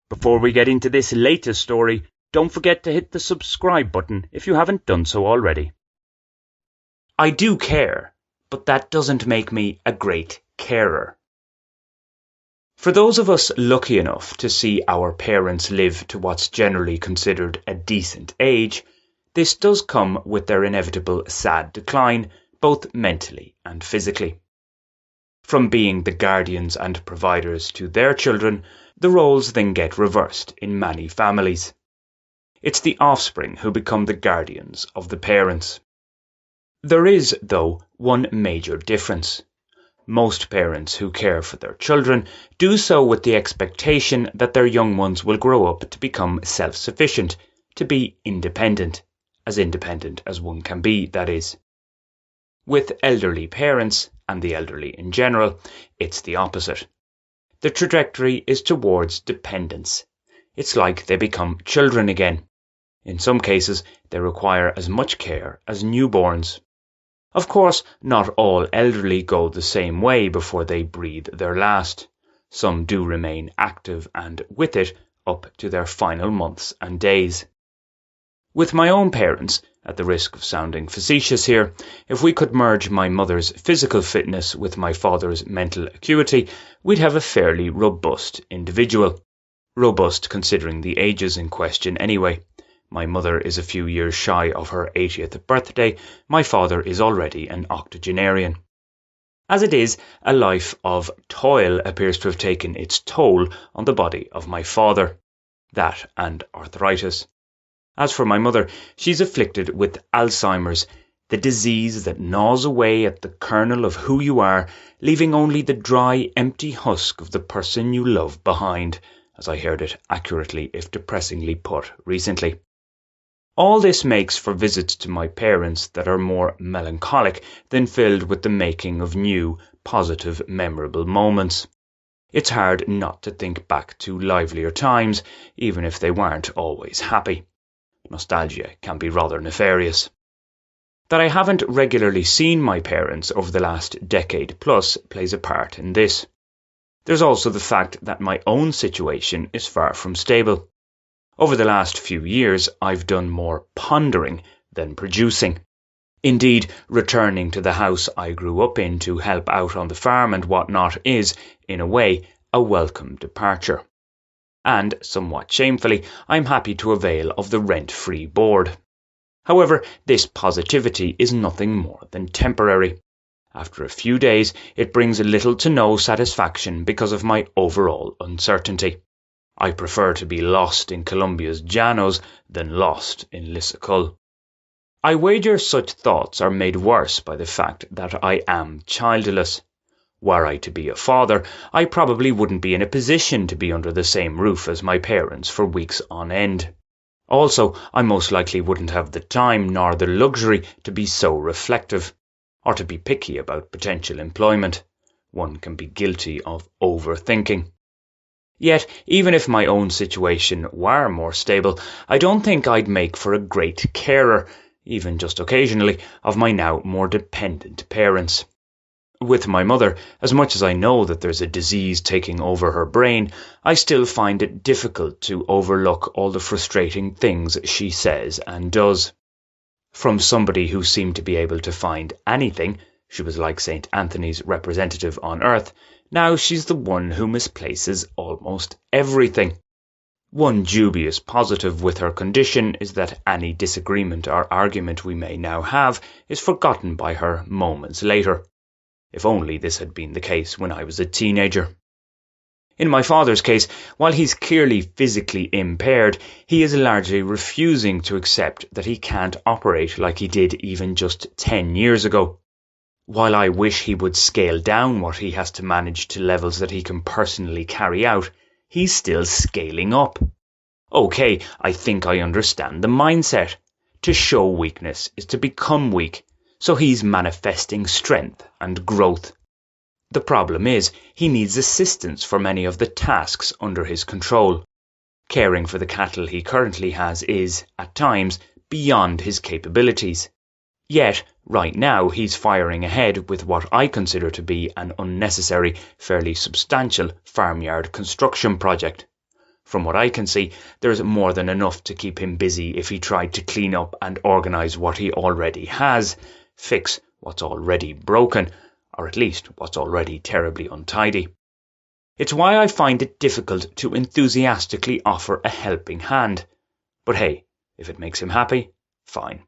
Before we get into this latest story, don't forget to hit the subscribe button if you haven't done so already. I do care, but that doesn't make me a great carer. For those of us lucky enough to see our parents live to what's generally considered a decent age, this does come with their inevitable sad decline, both mentally and physically. From being the guardians and providers to their children, the roles then get reversed in many families. It's the offspring who become the guardians of the parents. There is, though, one major difference. Most parents who care for their children do so with the expectation that their young ones will grow up to become self-sufficient, to be independent as one can be, that is. With elderly parents, and the elderly in general, it's the opposite. The trajectory is towards dependence. It's like they become children again. In some cases, they require as much care as newborns. Of course, not all elderly go the same way before they breathe their last. Some do remain active and with it up to their final months and days. With my own parents, at the risk of sounding facetious here, if we could merge my mother's physical fitness with my father's mental acuity, we'd have a fairly robust individual. Robust considering the ages in question anyway. My mother is a few years shy of her 80th birthday, my father is already an octogenarian. As it is, a life of toil appears to have taken its toll on the body of my father. That and arthritis. As for my mother, she's afflicted with Alzheimer's, the disease that gnaws away at the kernel of who you are, leaving only the dry, empty husk of the person you love behind, as I heard it accurately if depressingly put recently. All this makes for visits to my parents that are more melancholic than filled with the making of new, positive, memorable moments. It's hard not to think back to livelier times, even if they weren't always happy. Nostalgia can be rather nefarious. That I haven't regularly seen my parents over the last decade plus plays a part in this. There's also the fact that my own situation is far from stable. Over the last few years, I've done more pondering than producing. Indeed, returning to the house I grew up in to help out on the farm and whatnot is, in a way, a welcome departure. And, somewhat shamefully, I'm happy to avail of the rent-free board. However, this positivity is nothing more than temporary. After a few days, it brings little to no satisfaction because of my overall uncertainty. I prefer to be lost in Colombia's llanos than lost in Lissacull. I wager such thoughts are made worse by the fact that I am childless. Were I to be a father, I probably wouldn't be in a position to be under the same roof as my parents for weeks on end. Also, I most likely wouldn't have the time nor the luxury to be so reflective, or to be picky about potential employment. One can be guilty of overthinking. Yet, even if my own situation were more stable, I don't think I'd make for a great carer, even just occasionally, of my now more dependent parents. With my mother, as much as I know that there's a disease taking over her brain, I still find it difficult to overlook all the frustrating things she says and does. From somebody who seemed to be able to find anything, she was like St. Anthony's representative on earth, now she's the one who misplaces almost everything. One dubious positive with her condition is that any disagreement or argument we may now have is forgotten by her moments later. If only this had been the case when I was a teenager. In my father's case, while he's clearly physically impaired, he is largely refusing to accept that he can't operate like he did even just 10 years ago. While I wish he would scale down what he has to manage to levels that he can personally carry out, he's still scaling up. Okay, I think I understand the mindset. To show weakness is to become weak, so he's manifesting strength and growth. The problem is, he needs assistance for many of the tasks under his control. Caring for the cattle he currently has is, at times, beyond his capabilities. Yet, right now, he's firing ahead with what I consider to be an unnecessary, fairly substantial farmyard construction project. From what I can see, there's more than enough to keep him busy if he tried to clean up and organise what he already has, fix what's already broken, or at least what's already terribly untidy. It's why I find it difficult to enthusiastically offer a helping hand. But hey, if it makes him happy, fine.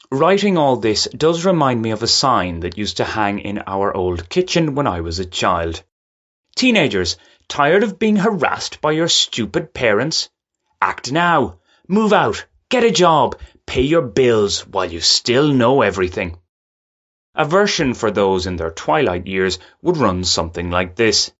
Writing all this does remind me of a sign that used to hang in our old kitchen when I was a child. Teenagers, tired of being harassed by your stupid parents? Act now. Move out. Get a job. Pay your bills while you still know everything. A version for those in their twilight years would run something like this.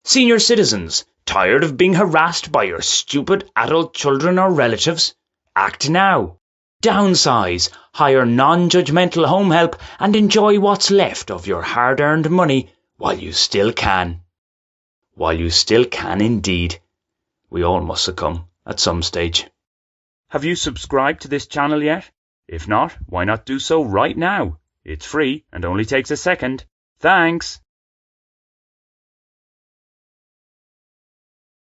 Senior citizens, tired of being harassed by your stupid adult children or relatives? Act now. Downsize, hire non-judgmental home help, and enjoy what's left of your hard-earned money while you still can. While you still can indeed. We all must succumb at some stage. Have you subscribed to this channel yet? If not, why not do so right now? It's free and only takes a second. Thanks!